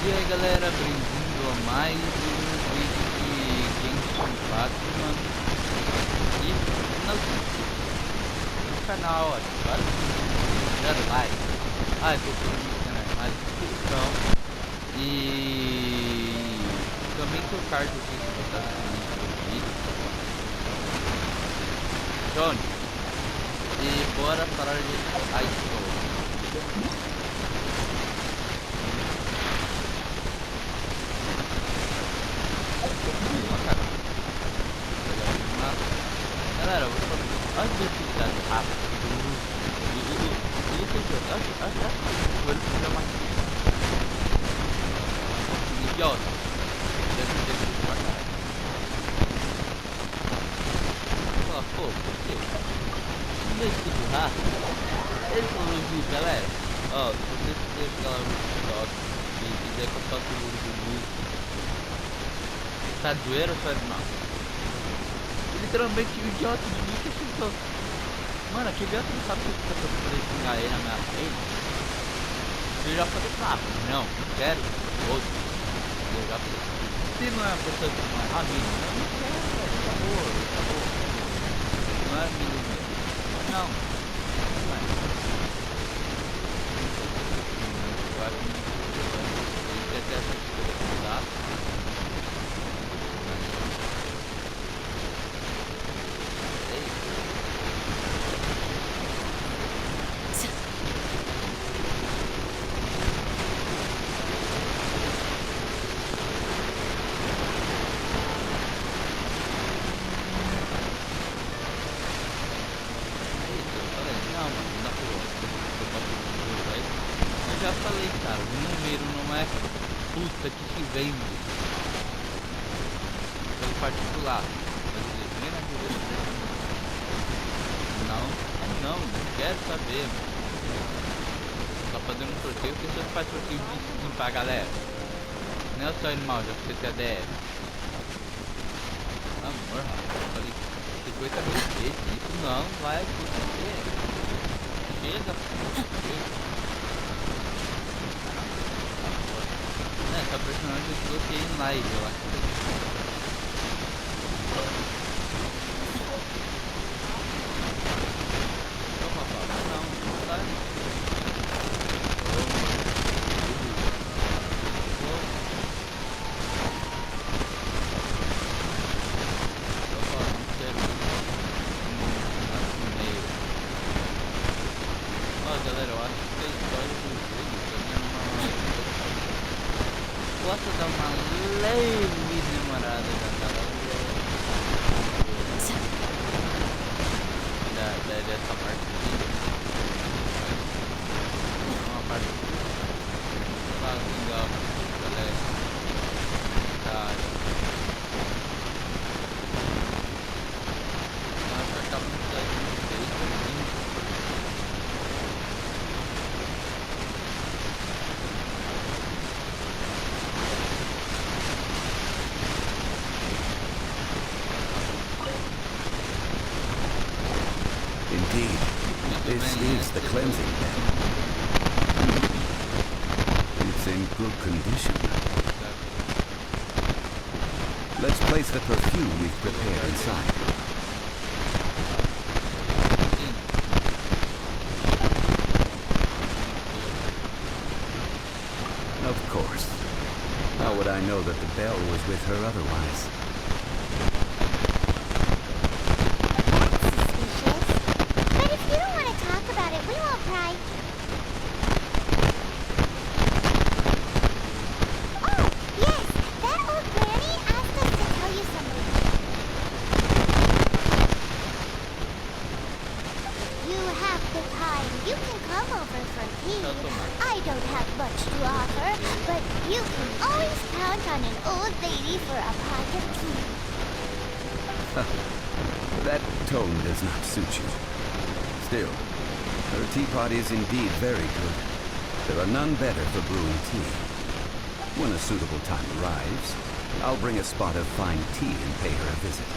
E aí galera, bem-vindo a mais um vídeo de Genshin 4, mano. E no canal, ó, claro, já like. Eu tô falando mais inscrição. E também tem o card aqui que você tá assistindo o vídeo. Johnny. E bora parar de iPhone. Galera, eu vou fazer as atividades rápidas. Idiota. Deve ter sido pra caralho. Vou falar, pô, por quê? Não deixa de burrar. Esse foi o vídeo, galera. Ó, se você quiser ficar lá no TikTok e quiser que eu faça o vídeo do músico, tá zoeira ou faz mal? Literalmente o idiota de mim que chutou. Mano, aquele idiota não sabe que eu tô poder xingar ele na minha frente. Eu já falei, não quero outro. Eu já falei, se não é uma pessoa que não é amigo, eu não quero, velho, acabou. Não é amigo meu. Não é. Eu acho que tem até essa coisa de mudar. Já falei, cara, o número não é puta que te vende pelo particular. Não quero saber. Tá fazendo um sorteio, que você faz sorteio de skin pra galera. Não é só animal, já porque você é DR. Amor, rapaz, eu falei 50 mil vezes, isso não vai acontecer. Chega. Essa personagem eu coloquei em live, eu acho. Opa, não tá. Galera, eu acho que a história do jogo posso dar uma leve demorada da cara dessa parte aqui. Uma parte legal, galera. Acaba no slide 26 para 5. Indeed, this is the cleansing bed. It's in good condition. Let's place the perfume we've prepared inside. Of course. How would I know that the bell was with her otherwise? You can come over for tea. I don't have much to offer, but you can always count on an old lady for a pot of tea. That tone does not suit you. Still, her teapot is indeed very good. There are none better for brewing tea. When a suitable time arrives, I'll bring a spot of fine tea and pay her a visit.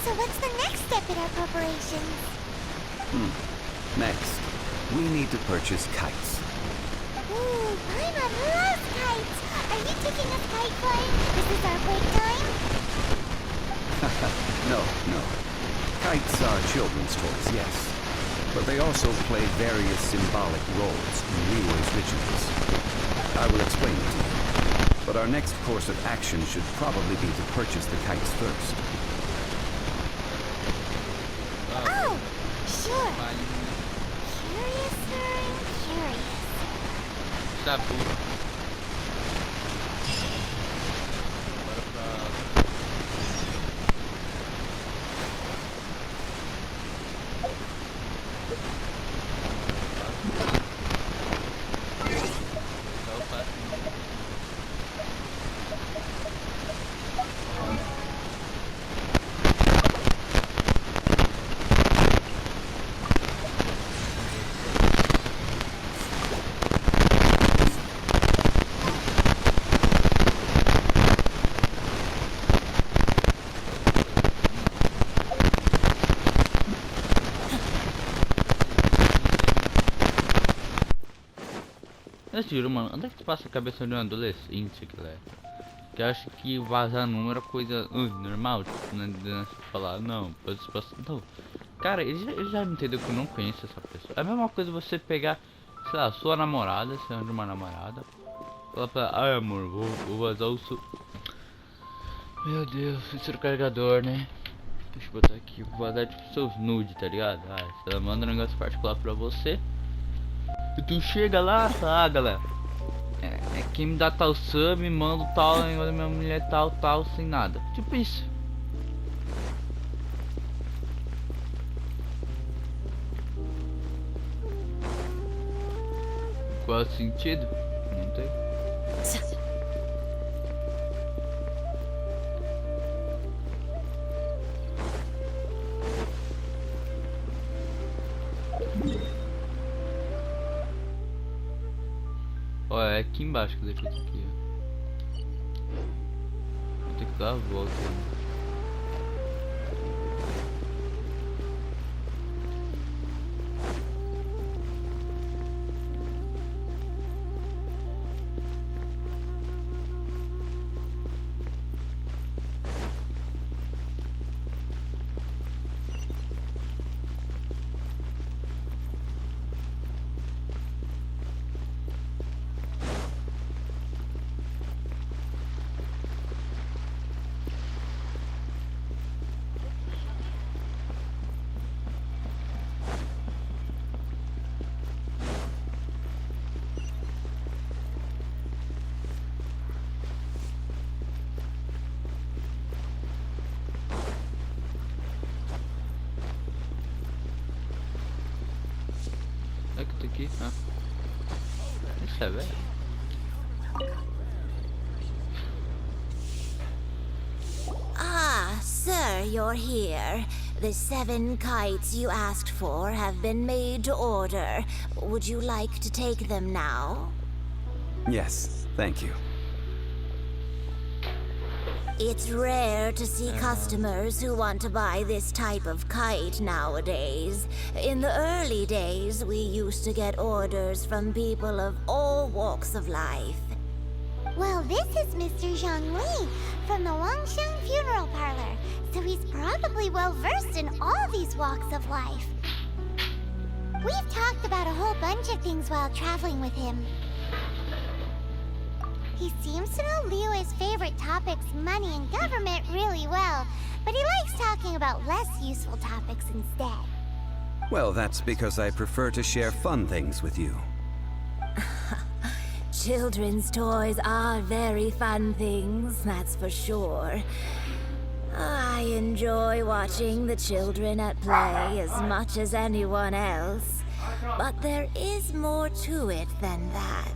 So what's the next step in our preparations? Next, we need to purchase kites. Paimon loves kites! making us kite flying? Is this our break time? No. Kites are children's toys, yes. But they also play various symbolic roles in Liyue's rituals. I will explain it to you. But our next course of action should probably be to purchase the kites first. Oh, sure. Curiouser and curious. Sabu. Eu juro, mano, onde é que tu passa a cabeça de um adolescente, galera? Que acha que vazar número é coisa normal, tipo, né? Falar, não, não. Cara, ele já entendeu que eu não conheço essa pessoa. É a mesma coisa você pegar, sei lá, sua namorada, você anda uma namorada, falar pra ela, ai amor, vou vazar o seu. Meu Deus, esse é o carregador, né? Deixa eu botar aqui, vou vazar tipo seus nudes, tá ligado? Ah, se ela manda um negócio particular pra você. E tu chega lá, ah galera, quem me dá tal sub, me manda tal, negócio da minha mulher tal, sem nada. Tipo isso. Qual o sentido? Não tem. Ó, é aqui embaixo que deixa aqui, ó. Vou ter que dar a volta. É que tem aqui, ah. Isso é velho. Ah, sir, you're here. The 7 kites you asked for have been made to order. Would you like to take them now? Yes, thank you. It's rare to see customers who want to buy this type of kite nowadays. In the early days, we used to get orders from people of all walks of life. Well, this is Mr. Zhang Li from the Wangsheng Funeral Parlor, so he's probably well versed in all these walks of life. We've talked about a whole bunch of things while traveling with him. He seems to know Liyue's favorite topics, money and government, really well, but he likes talking about less useful topics instead. Well, that's because I prefer to share fun things with you. Children's toys are very fun things, that's for sure. I enjoy watching the children at play as much as anyone else, but there is more to it than that.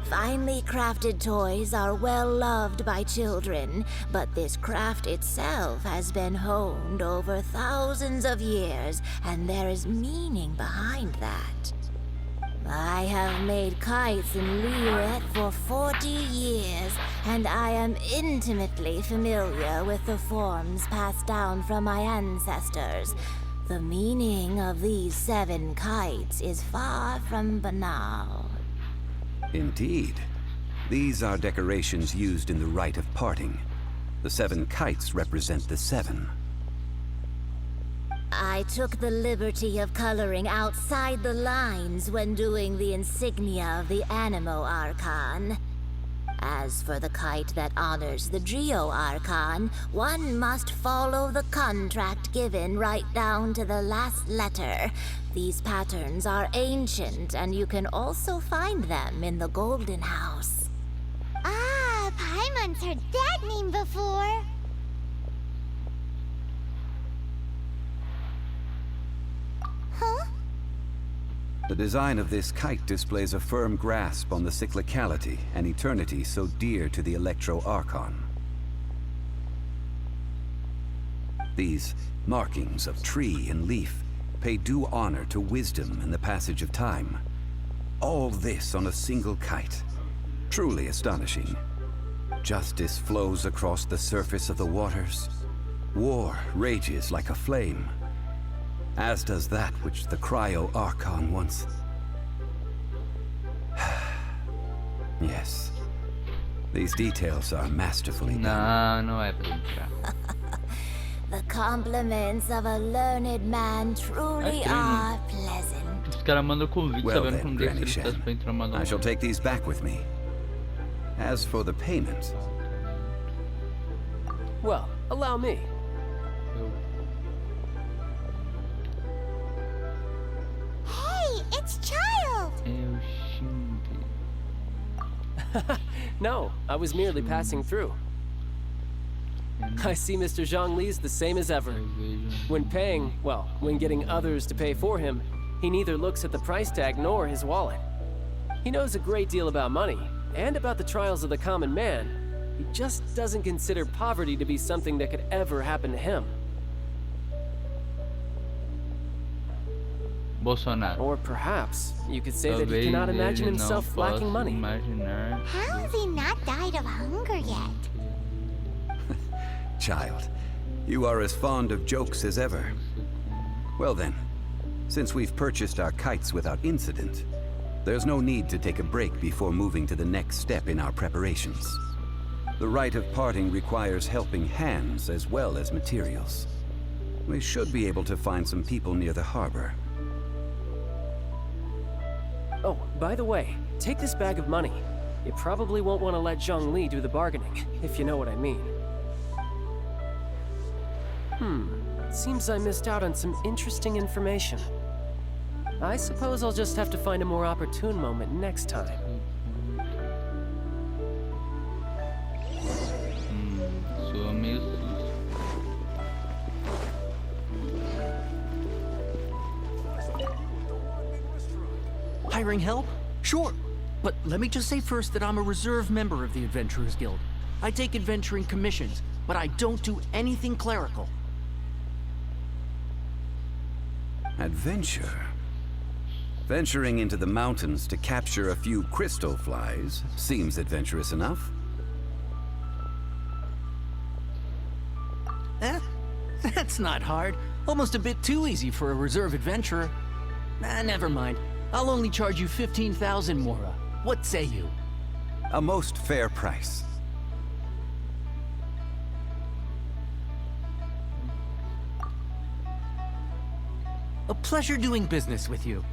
Finely crafted toys are well loved by children, but this craft itself has been honed over thousands of years, and there is meaning behind that. I have made kites in Liyue for 40 years, and I am intimately familiar with the forms passed down from my ancestors. The meaning of these 7 kites is far from banal. Indeed. These are decorations used in the rite of parting. The 7 kites represent the 7. I took the liberty of coloring outside the lines when doing the insignia of the Animo Archon. As for the kite that honors the Geo Archon, one must follow the contract given right down to the last letter. These patterns are ancient, and you can also find them in the Golden House. Ah, Paimon's heard that name before. Huh? The design of this kite displays a firm grasp on the cyclicality and eternity so dear to the Electro Archon. These markings of tree and leaf pay due honor to wisdom and the passage of time. All this on a single kite. Truly astonishing. Justice flows across the surface of the waters. War rages like a flame. As does that which the Cryo Archon once... Yes. These details are masterfully done. Não, não é pra entrar. The compliments of a learned man truly Okay. are pleasant. Os caras mandam convite Well sabendo then, como deve Granny ser Shen, pra entrar uma I shall take these back with me. As for the payment, Well, allow me. Hey, it's Child! Eu xingue. No, I was merely passing through. I see Mr. Zhongli's the same as ever. When paying, well, when getting others to pay for him, he neither looks at the price tag nor his wallet. He knows a great deal about money, and about the trials of the common man. He just doesn't consider poverty to be something that could ever happen to him. Bolsonaro. Or perhaps you could say that he Talvez cannot imagine ele não himself lacking possa money. imaginar. How has he not died of hunger yet? child, you are as fond of jokes as ever. Well then, since we've purchased our kites without incident, there's no need to take a break before moving to the next step in our preparations. The rite of parting requires helping hands as well as materials. We should be able to find some people near the harbor. Oh, by the way, take this bag of money. You probably won't want to let Zhongli do the bargaining, if you know what I mean. Seems I missed out on some interesting information. I suppose I'll just have to find a more opportune moment next time. Soa meio susto. Hiring help? Sure. But let me just say first that I'm a reserve member of the Adventurers Guild. I take adventuring commissions, but I don't do anything clerical. Adventure? Venturing into the mountains to capture a few crystal flies seems adventurous enough. That's not hard. Almost a bit too easy for a reserve adventurer. Never mind. I'll only charge you 15,000 Mora. What say you? A most fair price. A pleasure doing business with you.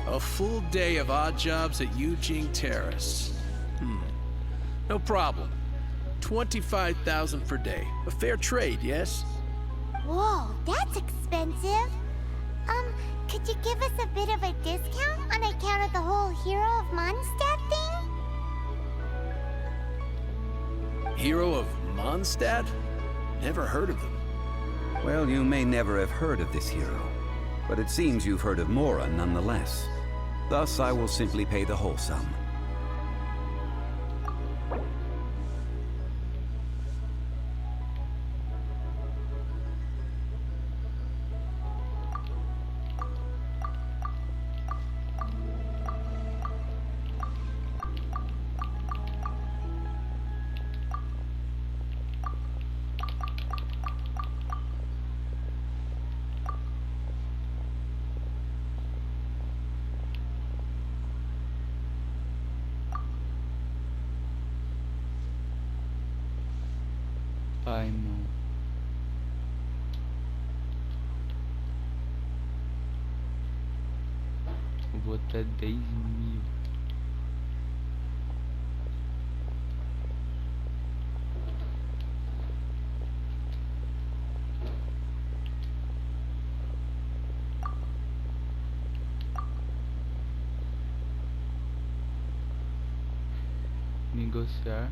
A full day of odd jobs at Eugene Terrace. No problem. 25,000 per day. A fair trade, yes? Whoa, that's expensive. Could you give us a bit of a discount on account of the whole Hero of Mondstadt thing? Hero of Mondstadt? Never heard of them. Well, you may never have heard of this hero, but it seems you've heard of Mora nonetheless. Thus, I will simply pay the whole sum. Ai, mano. Eu vou até 10.000. Negociar.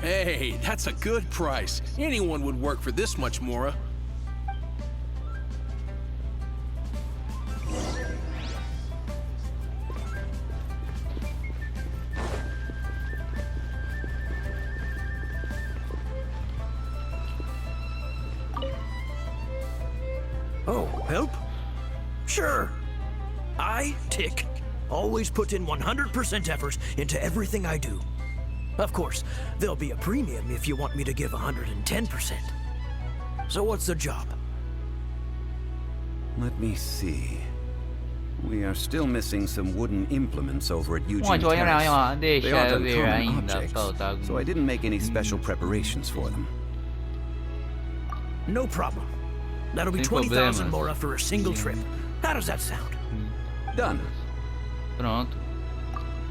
Hey, that's a good price. Anyone would work for this much, Mora. Oh, help? Sure. I, Tick, always put in 100% effort into everything I do. Of course, there'll be a premium if you want me to give 110%. So what's the job? Let me see. We are still missing some wooden implements over at Eugene Olha, olha, Terrace. olha, They deixa aren't eu ver uncommon ainda. objects, Falta so I didn't make any special preparations for them. No problem. That'll be Sem 20,000 problemas. more for a single trip. How does that sound? Done. Pronto.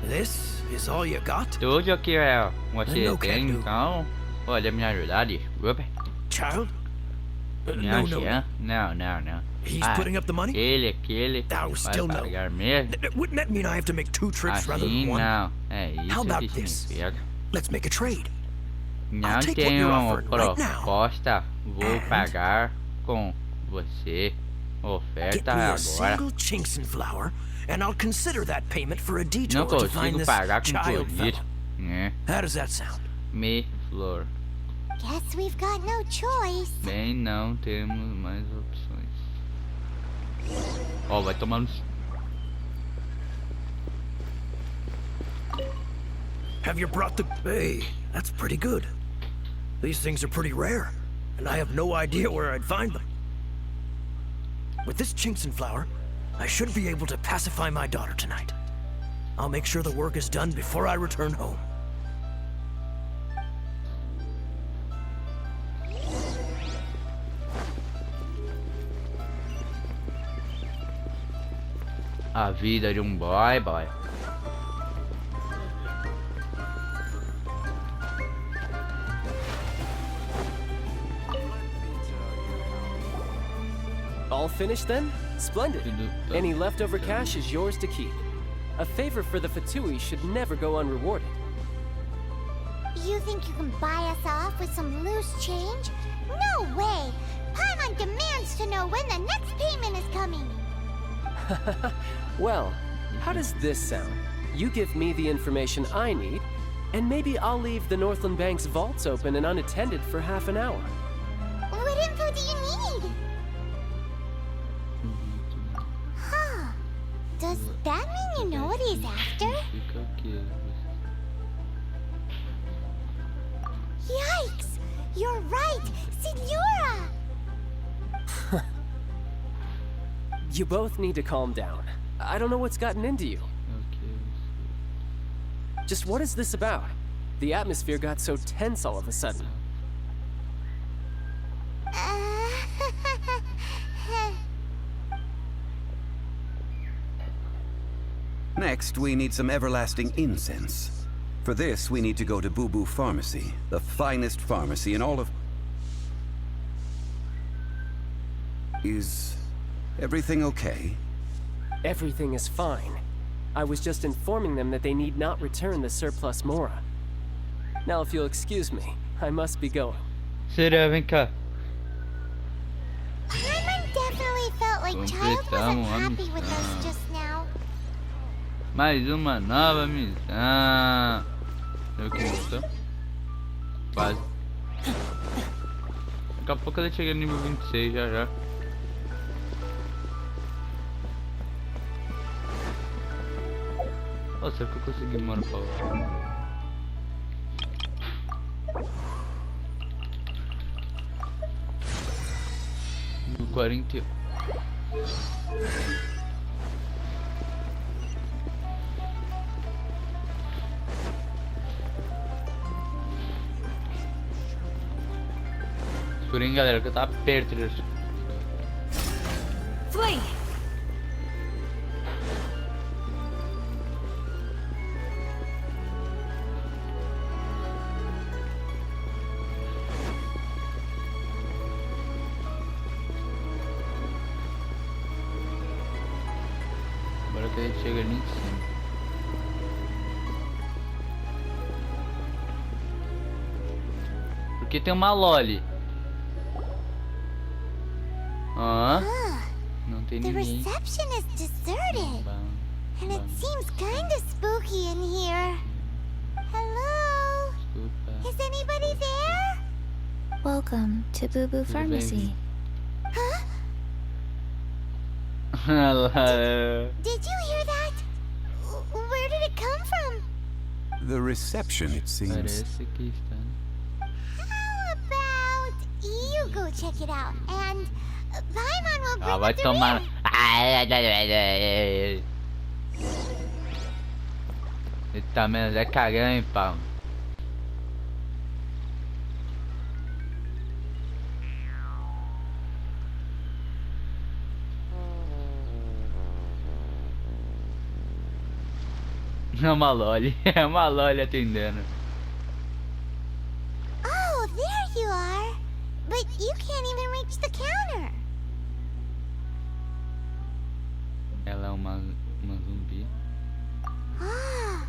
This is all you got? Tudo aqui é você Não tem, quero. então. Pode me ajudar, desculpa. Child? Não, No. não. He's putting up the money? Aquele Oh, vai still no. pagar mesmo. Wouldn't that mean I have to make 2 trips rather Assim than 1? não. É How isso about que this? significa. Let's make a trade. Não take what tenho you're offering right now. proposta. Vou And- pagar com você. Get Oferta me a agora. single Chinxin flower, and I'll consider that payment for a Não detour to find consigo this pagar com child colírio. fellow. Né? How does that sound? Me flor. Guess we've got no choice. Bem, não temos mais opções. Ó, vai tomar no... Have you brought the... Hey, that's pretty good. These things are pretty rare, and I have no idea where I'd find them. With this Chinxin flower, I should be able to pacify my daughter tonight. I'll make sure the work is done before I return home. A vida de boy. All finished then? Splendid. Tudo- Any leftover cash is yours to keep. A favor for the Fatui should never go unrewarded. You think you can buy us off with some loose change? No way! Paimon demands to know when the next payment is coming. Well, how does this sound? You give me the information I need, and maybe I'll leave the Northland Bank's vaults open and unattended for half an hour. What info do you need? Huh. Does that mean you know what he's after? Fica aqui. Yikes! You're right! Senora! You both need to calm down. I don't know what's gotten into you. Ok. Just what is this about? The atmosphere got so tense all of a sudden. Next, we need some everlasting incense. For this, we need to go to Boo Boo Pharmacy, the finest pharmacy in all of... Is everything okay? Everything is fine. I was just informing them that they need not return the surplus Mora. Now, if you'll excuse me, I must be going. Será, vem cá. Paimon definitely felt like Child wasn't happy with us just now. Mais uma nova missão. Eu que gostou? Quase. Daqui a pouco ela chega no nível 26 já. Oh, será que eu consegui morar pra lá? No 41. Segurem, galera, que eu tava perto disso. Flee! Agora que a gente chega ali em cima. Porque tem uma loli. Ah, não tem The ninguém. reception is deserted. And it seems kind of spooky in here. Hello? Desculpa. Is anybody there? Welcome to Boo Boo Pharmacy. Huh? Did you hear that? Where did it come from? The reception, it seems. Parece que está. How about you go check it out and Paimon will bring Ah, vai up the tomar. rear. Eita, menos é cagão, hein, pau. É uma loli, é uma loli atendendo. Oh, there you are. But you can't even reach the counter. Ela é uma zumbi. Ah,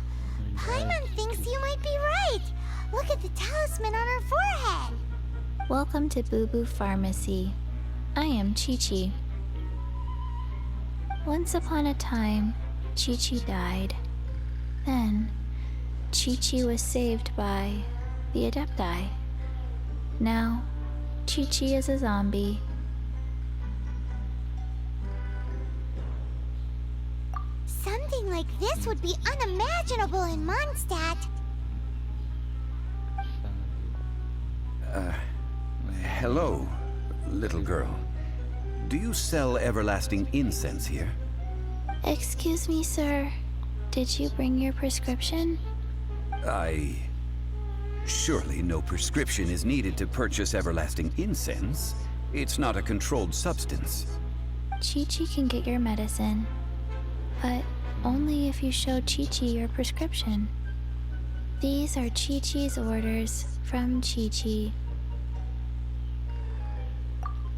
Paimon thinks you might be right. Look at the talisman on her forehead. Welcome to Boo Boo Pharmacy. I am Chi-Chi. Once upon a time, Chi-Chi died. Then, Chi-Chi was saved by the Adepti. Now, Chi-Chi is a zombie. Something like this would be unimaginable in Mondstadt. Hello, little girl. Do you sell everlasting incense here? Excuse me, sir. Did you bring your prescription? Surely no prescription is needed to purchase everlasting incense. It's not a controlled substance. Chi-Chi can get your medicine, but only if you show Chi-Chi your prescription. These are Chi-Chi's orders from Chi-Chi.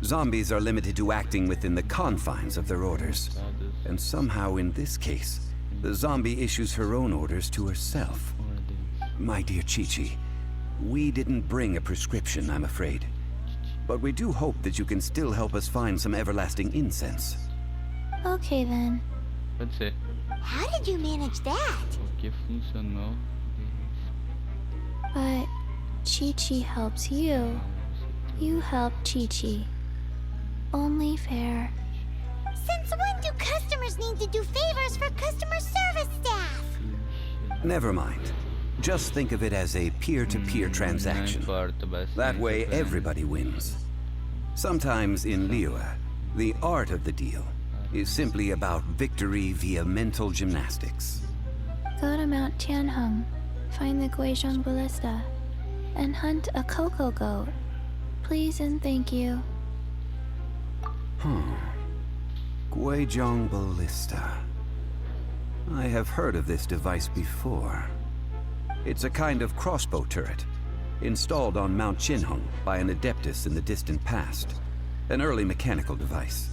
Zombies are limited to acting within the confines of their orders. And somehow in this case, the zombie issues her own orders to herself. My dear Chi-Chi, we didn't bring a prescription, I'm afraid. But we do hope that you can still help us find some everlasting incense. Okay then. Pode ser. How did you manage that? Porque funcionou. But Chi-Chi helps you. You help Chi-Chi. Only fair. Since when do customers need to do favors for customer service staff? Never mind. Just think of it as a peer-to-peer transaction. Não importa, bastante. That way everybody wins. Sometimes in Liyue, the art of the deal is simply about victory via mental gymnastics. Go to Mount Tianheng, find the Guizhong Ballista, and hunt a cocoa goat. Please and thank you. Guizhong Ballista. I have heard of this device before. It's a kind of crossbow turret, installed on Mount Qinheng by an adeptus in the distant past. An early mechanical device.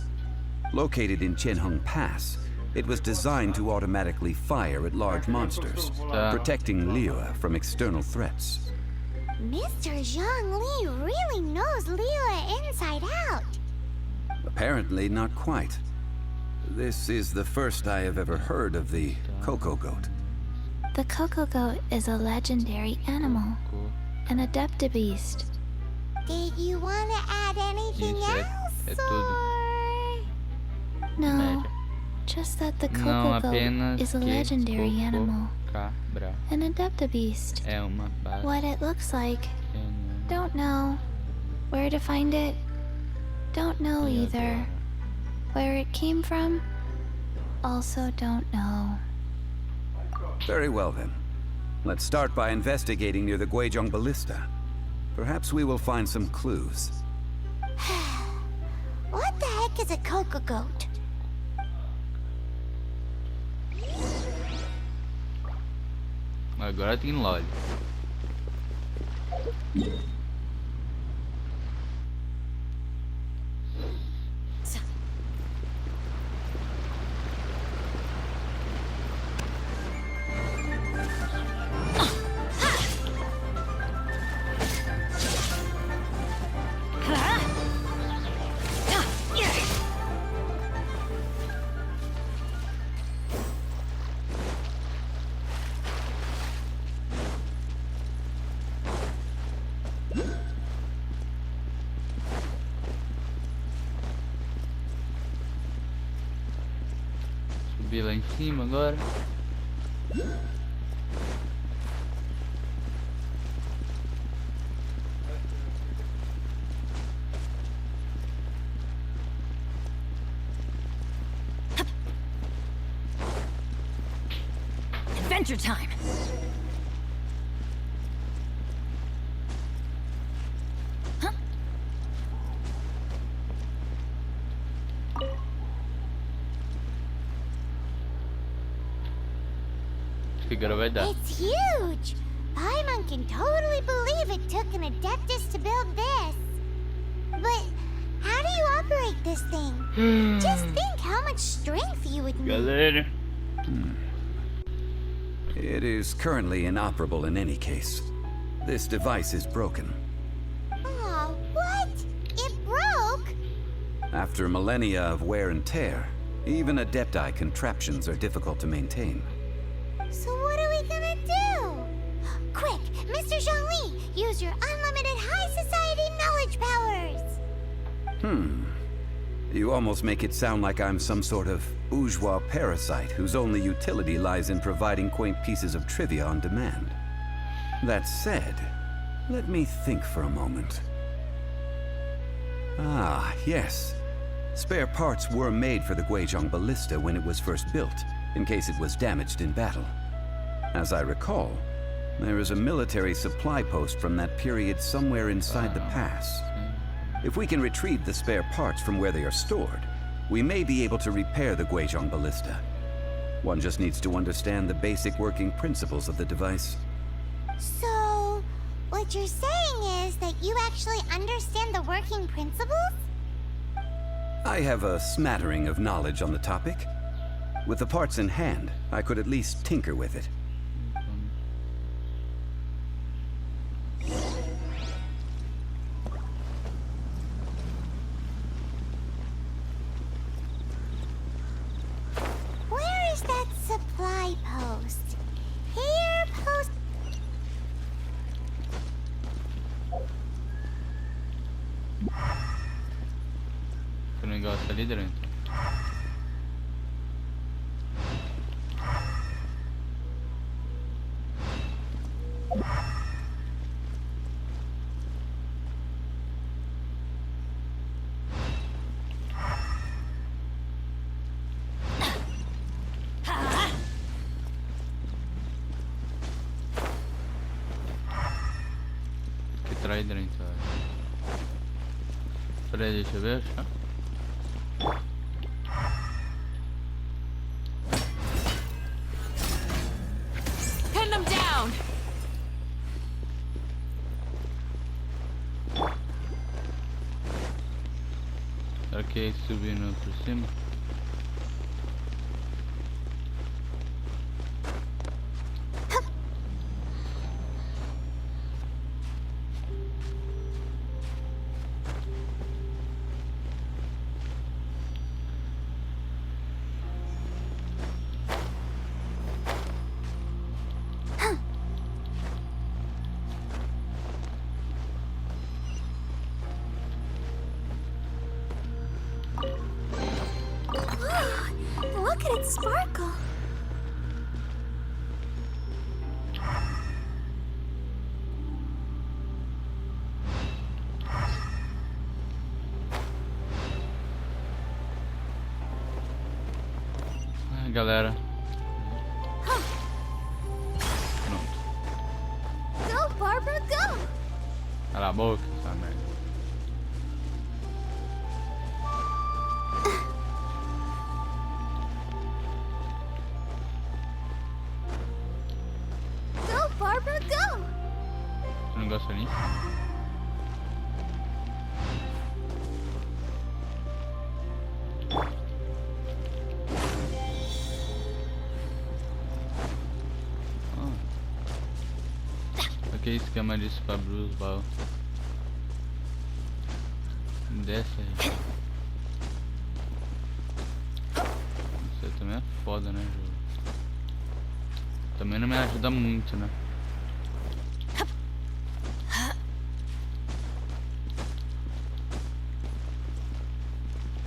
Located in Qinheng Pass, it was designed to automatically fire at large monsters, protecting Liyue from external threats. Mr. Zhongli really knows Liyue inside out. Apparently not quite. This is the first I have ever heard of the cocoa goat. The cocoa goat is a legendary animal, an adeptabeast. Did you want to add anything Isso é else, tudo. or...? No, Média. just that the Não cocoa goat apenas is a que legendary cocô animal, cabra an adeptabeast. é uma base. What it looks like, don't know. Where to find it, don't know either. Where it came from? Also don't know. Very well then. Let's start by investigating near the Guizhong Ballista. Perhaps we will find some clues. What the heck is a cocoa goat? Agora tem lolly. Subir lá em cima agora. Adventure time! Que agora vai dar. It's huge! Paimon can totally believe it took an Adeptus to build this. But how do you operate this thing? Just think how much strength you would need. Galera. It is currently inoperable in any case. This device is broken. Aw, what? It broke? After millennia of wear and tear, even Adepti contraptions are difficult to maintain. So what are we gonna do? Quick, Mr. Zhongli, use your unlimited high society knowledge powers! You almost make it sound like I'm some sort of bourgeois parasite whose only utility lies in providing quaint pieces of trivia on demand. That said, let me think for a moment. Ah, yes. Spare parts were made for the Guizhong Ballista when it was first built, in case it was damaged in battle. As I recall, there is a military supply post from that period somewhere inside the pass. If we can retrieve the spare parts from where they are stored, we may be able to repair the Guizhong Ballista. One just needs to understand the basic working principles of the device. So, what you're saying is that you actually understand the working principles? I have a smattering of knowledge on the topic. With the parts in hand, I could at least tinker with it. Where is that supply post? Here, post. Tem um negócio ali dentro. Que traz dentro, acho. Peraí, deixa eu ver, acho. Pin them down! Será que é subindo por cima? Look at it sparkle. galera. Pronto. Go, Barbara, go! Cala a boca, essa merda. Go, Barbara, go! Esse negócio ali. Que esquema disso pra Bruce Ball. Desce aí. Isso aí também é foda, né, jogo? Também não me ajuda muito, né?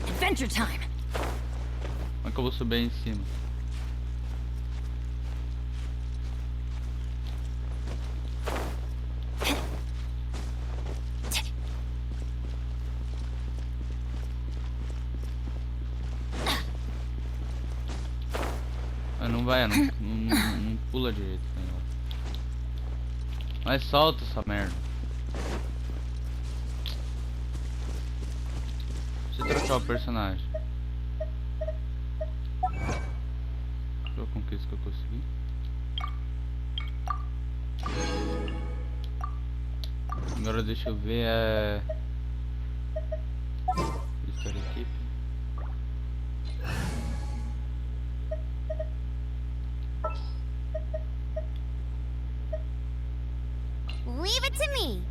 Adventure time. Como é que eu vou subir aí em cima? Não vai, não pula direito. Mas solta essa merda. Deixa eu trocar o personagem. Deixa eu ver com que isso que eu consegui. Agora deixa eu ver listar equipe. Leave it to me.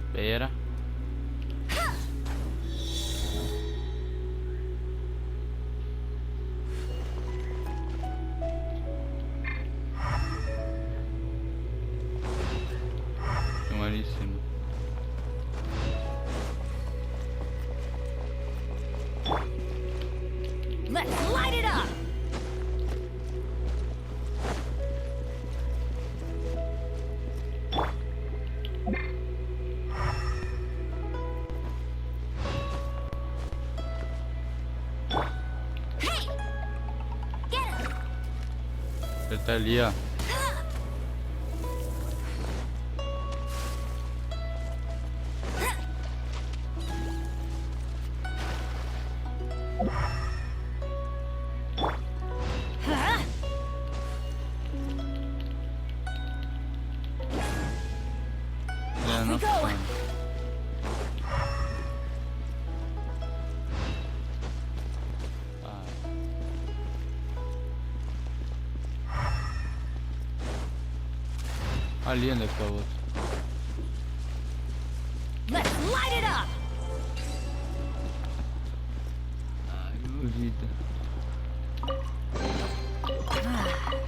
Espera. Tem um ali em cima. Let's light it up. Hey! Get him! Ele tá ali, ó. Não, ali onde é que tá o outro? Let's light it up. Ai, meu vida.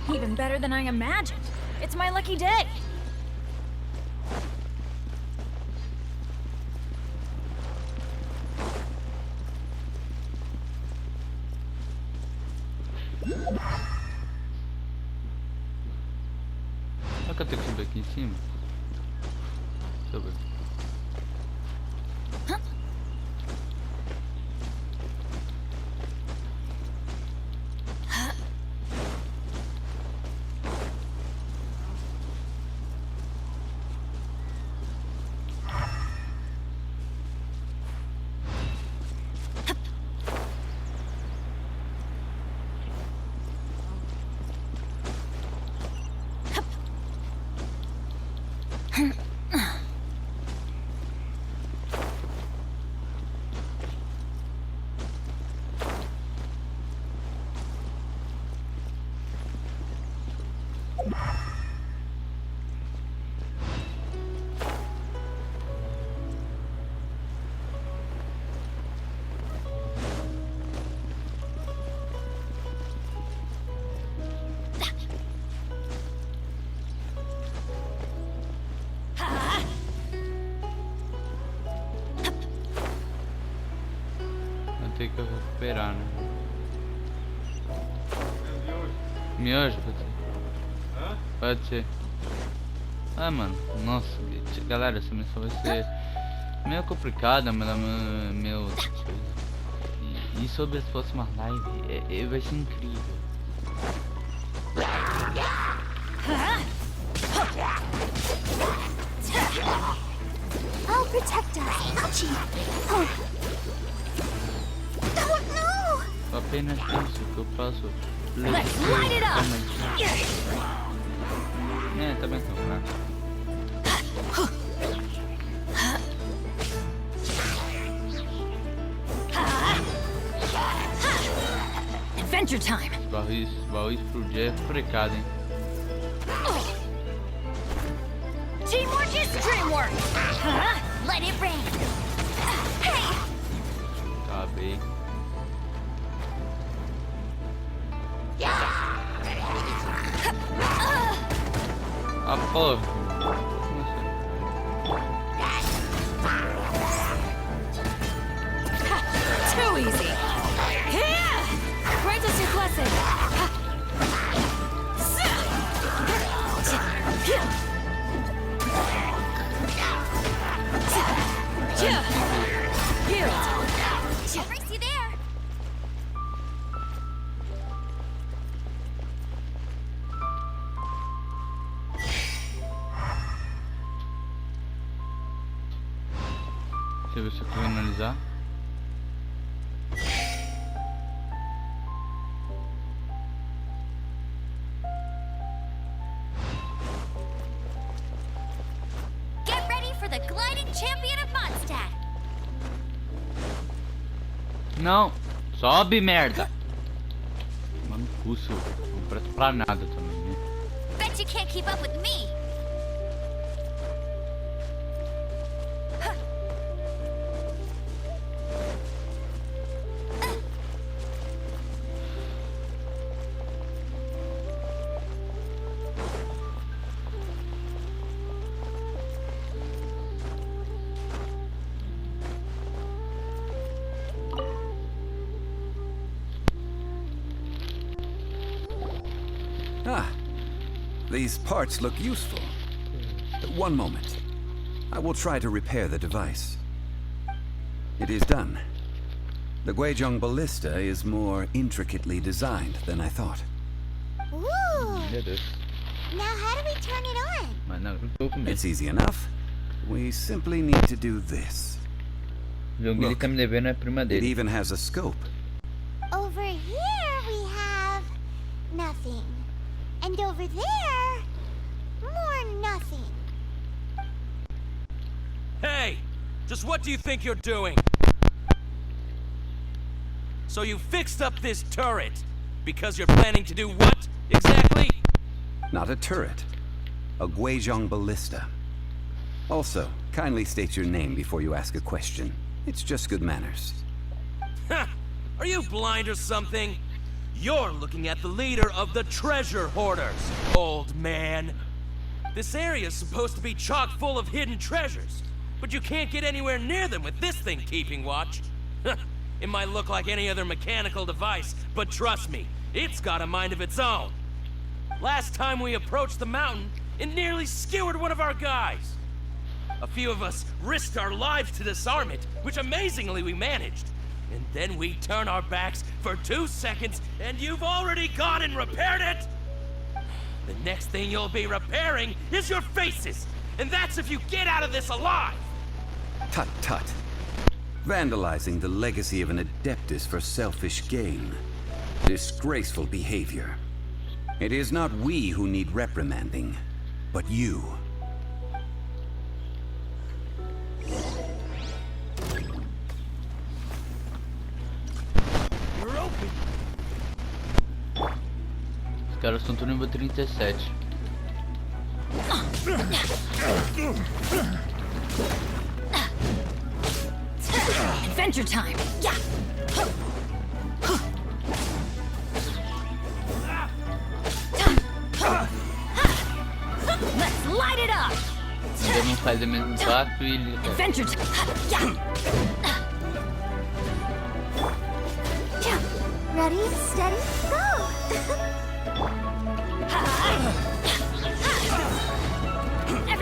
Even better than I imagined. It's my lucky day. Será que eu tenho que subir aqui em cima? Deixa eu ver. Tem que recuperar, né? Miojo, pode ser. Pode ser. Ah, mano, nossa, galera, essa missão vai ser meio complicada, mas meu. E sobre as próximas lives, vai ser incrível. I'll protect us. Ouchie. Oh. Oh no! Apenas isso que eu posso. Let's light it up! Tá bem então, né? Adventure time! Barris pro dia é complicado, hein? Teamwork is dreamwork! Let it rain. Hey! Acabei. Ah, porra. Too easy! Here! Grant us your blessing! She'll race you there. Deixa eu ver se eu consigo analisar. Get ready for the gliding champion of Mondstadt. Não, sobe, merda. Mano, curso, não presta pra nada também, né? Bet you can't keep up with me. Ah, these parts look useful. One moment. I will try to repair the device. It is done. The Guizhong ballista is more intricately designed than I thought. Ooh. Meu Deus. Now how do we turn it on? Mas não, eu tô com medo. It's easy enough. We simply need to do this. O jogo ele tá me devendo é a prima It dele. even has a scope. Over here we have nothing. And over there, more nothing. Hey! Just what do you think you're doing? So you fixed up this turret because you're planning to do what, exactly? Not a turret. A Guizhong ballista. Also, kindly state your name before you ask a question. It's just good manners. Ha! Are you blind or something? You're looking at the leader of the treasure hoarders, old man. This area is supposed to be chock full of hidden treasures, but you can't get anywhere near them with this thing keeping watch. It might look like any other mechanical device, but trust me, it's got a mind of its own. Last time we approached the mountain, it nearly skewered one of our guys. A few of us risked our lives to disarm it, which amazingly we managed. And then we turn our backs for 2 seconds, and you've already gone and repaired it? The next thing you'll be repairing is your faces, and that's if you get out of this alive! Tut tut. Vandalizing the legacy of an adeptus for selfish gain. Disgraceful behavior. It is not we who need reprimanding, but you. Os caras estão tudo nível 37. Adventure time! Yeah! Let's light it up! Ainda não faz o mesmo impacto e ele... Adventure time! Yeah! Ready, steady, go!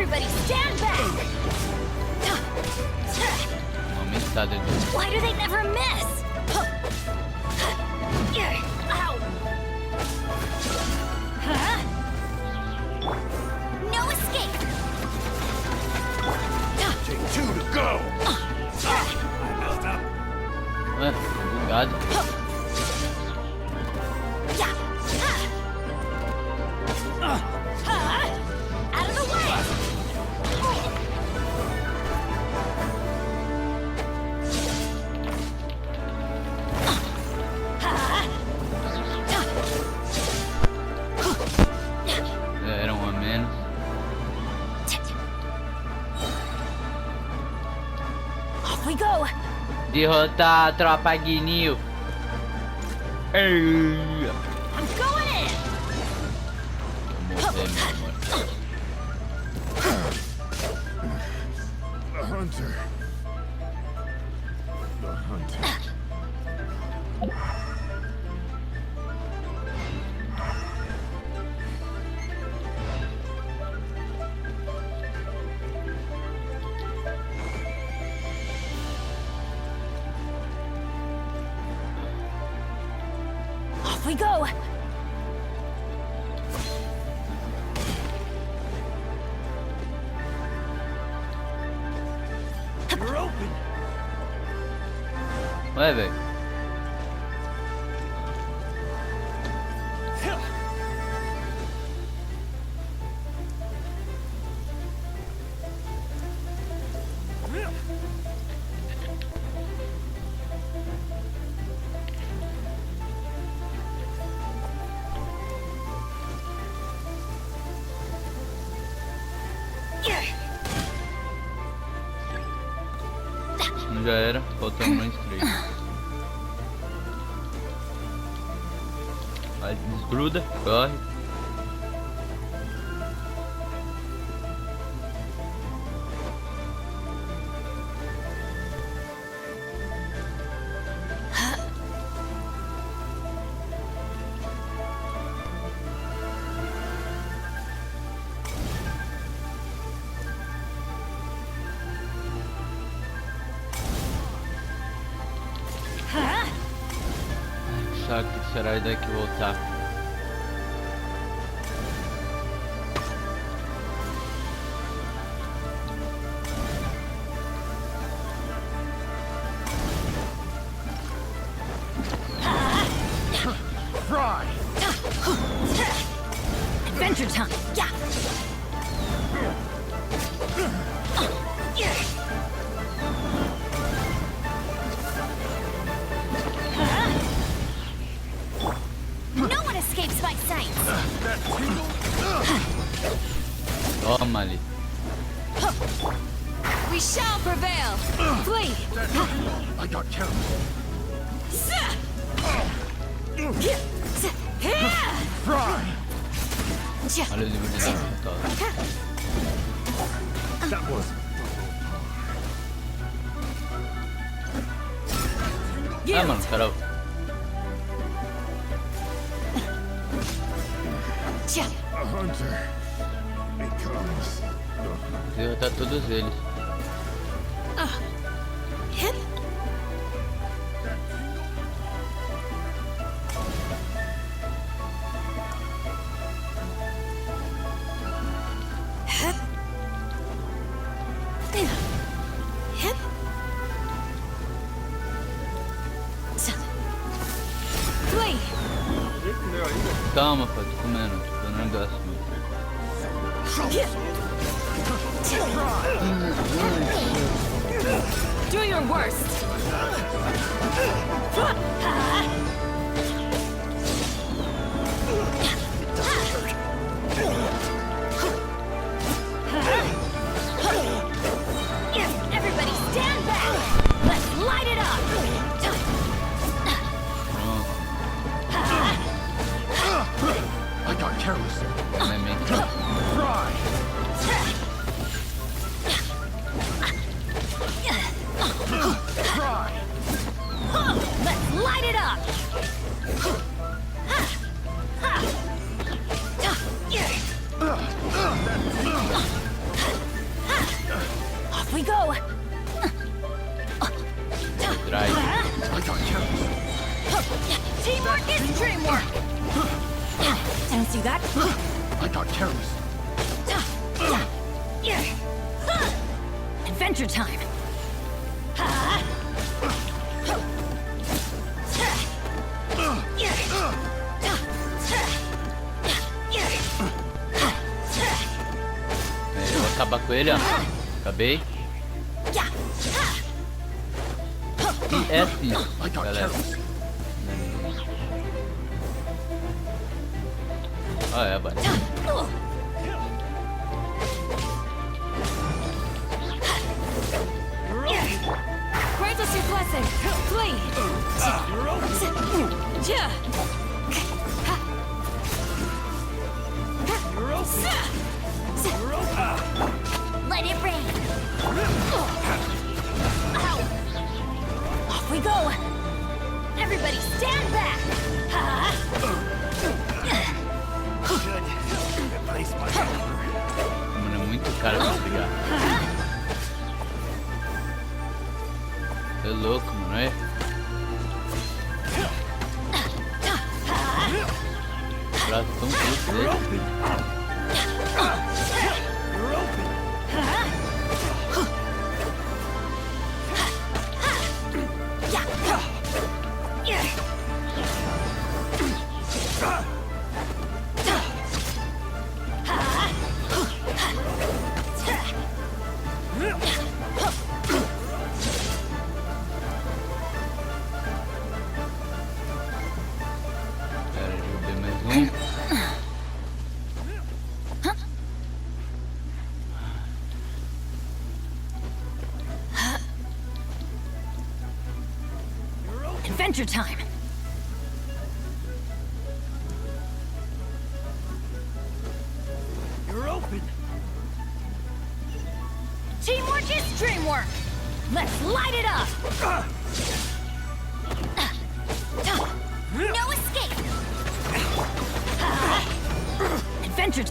Everybody stand back! Uma aumentada de dor. Why do they never miss? Ow! Huh? No escape! Take two to go. Ué, bugado. Out of the way! Era um a menos. Off we go! Derrotar a tropa Guinil. I'm going in! Vou morrer, meu amor. The hunter. The hunter. Off we go! You're open. Ué, velho. Já era, faltando mais 3. Vai, desgruda, corre. Sabe que será a ideia que voltar. Fry. Adventure time! Yeah! No one escapes my sight! Toma ali. We shall prevail! Flee! I got carried. Fry. Olha o livro de Natal. That was. Ah, mano, Carol. A hunter becomes the hunter. Derrotar todos eles. Flee! Calma, pô, tô comendo, tô dando um negócio. Do your worst! Everybody stand back! Let's light it up! I got careless. Fry. Fry. Let's light it up! See that? I got terrorists. Adventure time. Eu vou acabar com ele, ó. Acabei. E é isso, galera. Ah, é, vai. Grant us your blessing. Flee. Let it rain. Off we go. Everybody stand back. Mano, é muito caro pra brigar. É louco, mano, é? Braço tão curto dele. Cara, derrubei mais um. Adventure time. You're open. Teamwork is dreamwork. Let's light it up. No escape. Adventure.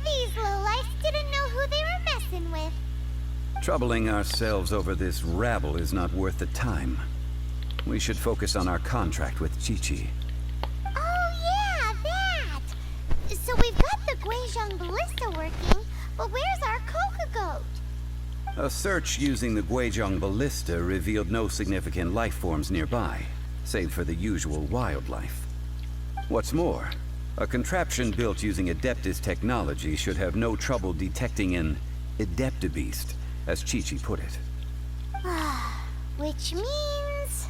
These lowlifes didn't know who they were messing with. Troubling ourselves over this rabble is not worth the time. We should focus on our contract with Chi-Chi. Oh yeah, that! So we've got the Guizhong ballista working, but where's our Coca goat? A search using the Guizhong ballista revealed no significant life forms nearby, save for the usual wildlife. What's more, a contraption built using Adeptus technology should have no trouble detecting an Adeptabeast, as Chi-Chi put it. Which means...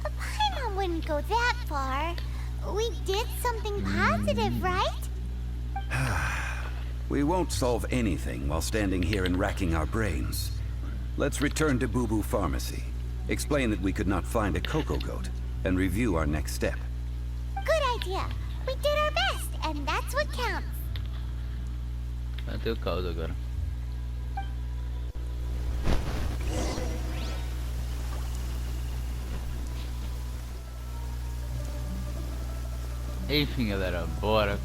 Paimon wouldn't go that far. We did something positive, right? We won't solve anything while standing here and racking our brains. Let's return to Boo Boo Pharmacy, explain that we could not find a Coco Goat, and review our next step. Good idea. We did our best, and that's what counts. Vai ter o caos agora. Enfim, galera, bora.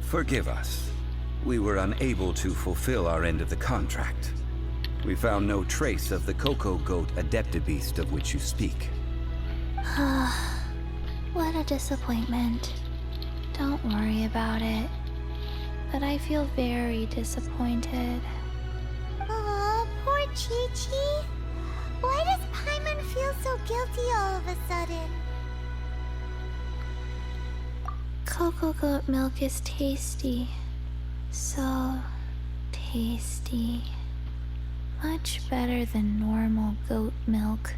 Forgive us. We were unable to fulfill our end of the contract. We found no trace of the Cocoa Goat Adeptibeast of which you speak. What a disappointment. Don't worry about it. But I feel very disappointed. Aw, poor Chi-Chi. Why does Paimon feel so guilty all of a sudden? Cocoa goat milk is tasty. So tasty. Much better than normal goat milk.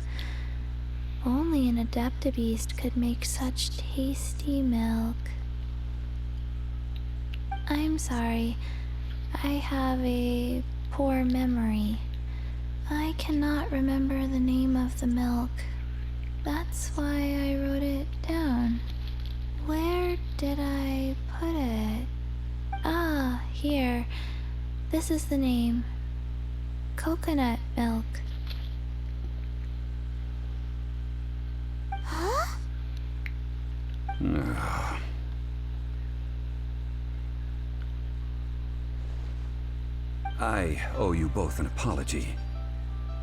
Only an Adeptibeast could make such tasty milk. I'm sorry. I have a poor memory. I cannot remember the name of the milk. That's why I wrote it down. Where did I put it? Ah, here. This is the name. Coconut milk. Huh? I owe you both an apology.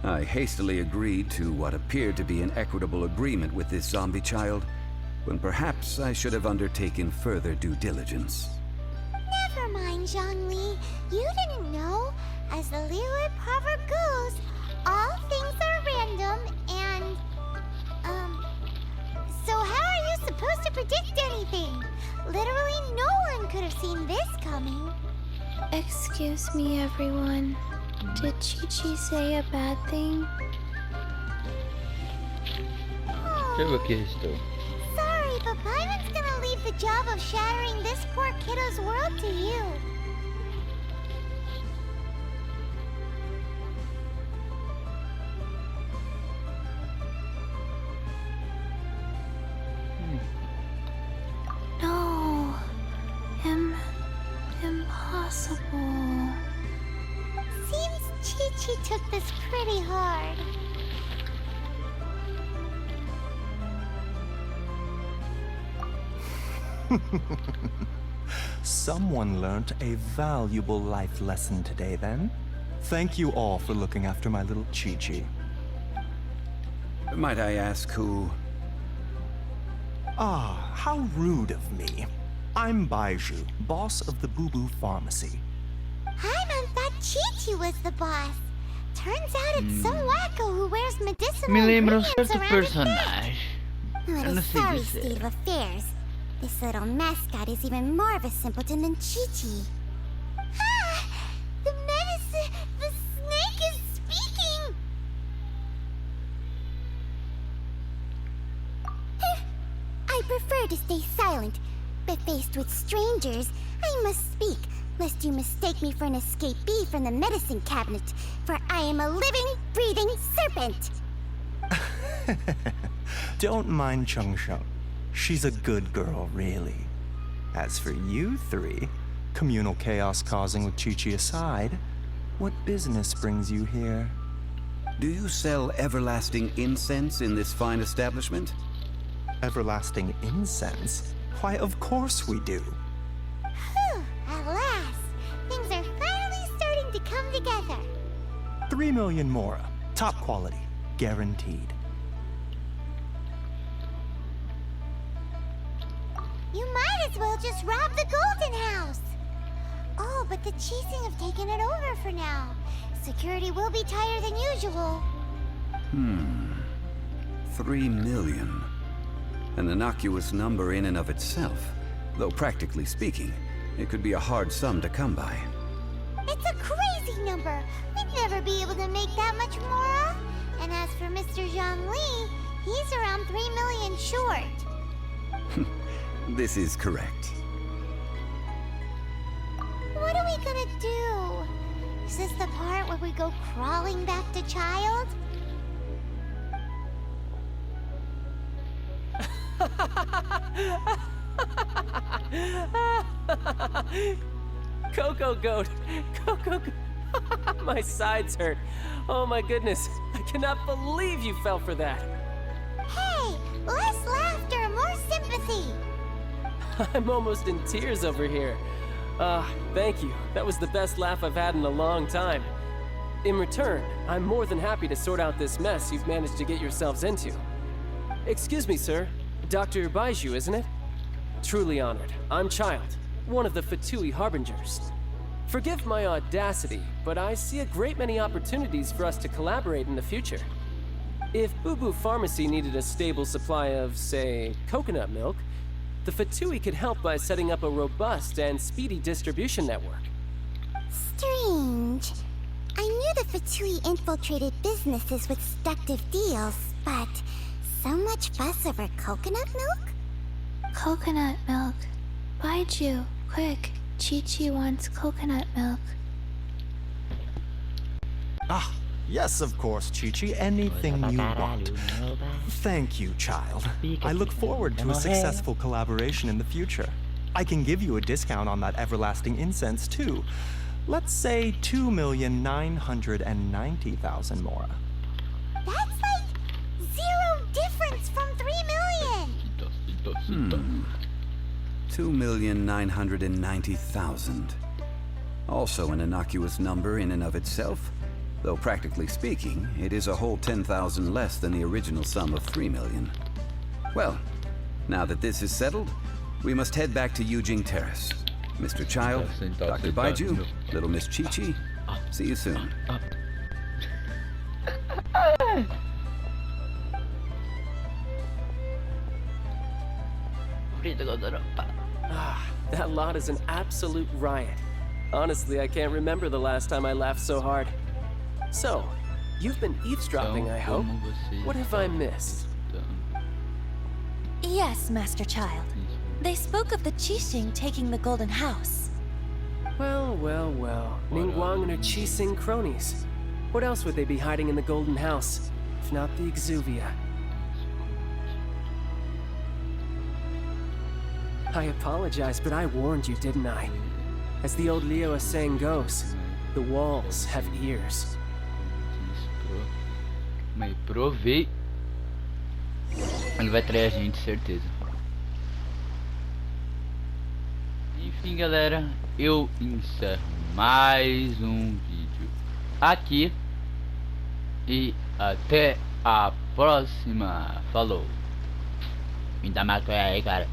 I hastily agreed to what appeared to be an equitable agreement with this zombie child, when perhaps I should have undertaken further due diligence. Never mind, Zhongli. You didn't know. As the Liyue proverb goes, all things are random and... So how are you supposed to predict anything? Literally no one could have seen this coming. Excuse me, everyone. Did Chi-Chi say a bad thing? Coba que é isto? Sorry, but Paimon's gonna leave the job of shattering this poor kiddo's world to you. No. Impossible. Seems Chi-Chi took this pretty hard. Someone learnt a valuable life lesson today, then. Thank you all for looking after my little Chi-Chi. Might I ask who... Ah, how rude of me. I'm Baiju, boss of the Boo Boo Pharmacy. Paimon thought Chi-Chi was the boss. Turns out it's some wacko who wears medicinal Me lembra um ingredients certo around his neck. personagem. What Eu a não sei sorry dizer. state of affairs. This little mascot is even more of a simpleton than Chi-Chi. Ah! The medicine... The snake is speaking! I prefer to stay silent, but faced with strangers, I must speak, lest you mistake me for an escapee from the medicine cabinet, for I am a living, breathing serpent! Don't mind Chung Sheng. She's a good girl, really. As for you three, communal chaos causing with Chi-Chi aside, what business brings you here? Do you sell everlasting incense in this fine establishment? Everlasting incense? Why, of course we do. Whew, at last, things are finally starting to come together. 3 million mora. Top quality. Guaranteed. You might as well just rob the Golden House. Oh, but the Chising have taken it over for now. Security will be tighter than usual. 3 million. An innocuous number in and of itself. Though practically speaking, it could be a hard sum to come by. It's a crazy number. We'd never be able to make that much mora. And as for Mr. Zhongli, he's around 3 million short. This is correct. What are we gonna do? Is this the part where we go crawling back to Child? Cocoa goat! Cocoa goat! My sides hurt. Oh my goodness. I cannot believe you fell for that. Hey, less laughter, more sympathy. I'm almost in tears over here. Thank you. That was the best laugh I've had in a long time. In return, I'm more than happy to sort out this mess you've managed to get yourselves into. Excuse me, sir. Dr. Baiju, isn't it? Truly honored. I'm Child, one of the Fatui Harbingers. Forgive my audacity, but I see a great many opportunities for us to collaborate in the future. If Boo Boo Pharmacy needed a stable supply of, say, coconut milk, the Fatui could help by setting up a robust and speedy distribution network. Strange. I knew the Fatui infiltrated businesses with seductive deals, but so much fuss over coconut milk? Coconut milk. Baiju, quick. Chi-Chi wants coconut milk. Ah, yes, of course, Chi-Chi. Anything you want. Thank you, Child. I look forward to a successful collaboration in the future. I can give you a discount on that everlasting incense, too. Let's say 2,990,000 Mora. That's like 0 difference from 3 million! 2,990,000. Also an innocuous number in and of itself, though practically speaking, it is a whole 10,000 less than the original sum of 3 million. Well, now that this is settled, we must head back to Yujing Terrace. Mr. Child, Dr. Baiju, little Miss Chi-Chi, see you soon. That lot is an absolute riot. Honestly, I can't remember the last time I laughed so hard. So, you've been eavesdropping, I hope. What have I missed? Yes, Master Child. They spoke of the Qixing taking the Golden House. Well, well, well. Ningguang and her Qixing cronies. What else would they be hiding in the Golden House, if not the Exuvia? I apologize, but I warned you, didn't I? As the old Liyue saying goes, the walls have ears. Mas provei. Ele vai trair a gente, certeza. Enfim, galera, eu encerro mais um vídeo aqui. E até a próxima. Falou. Me dá maconha aí, cara.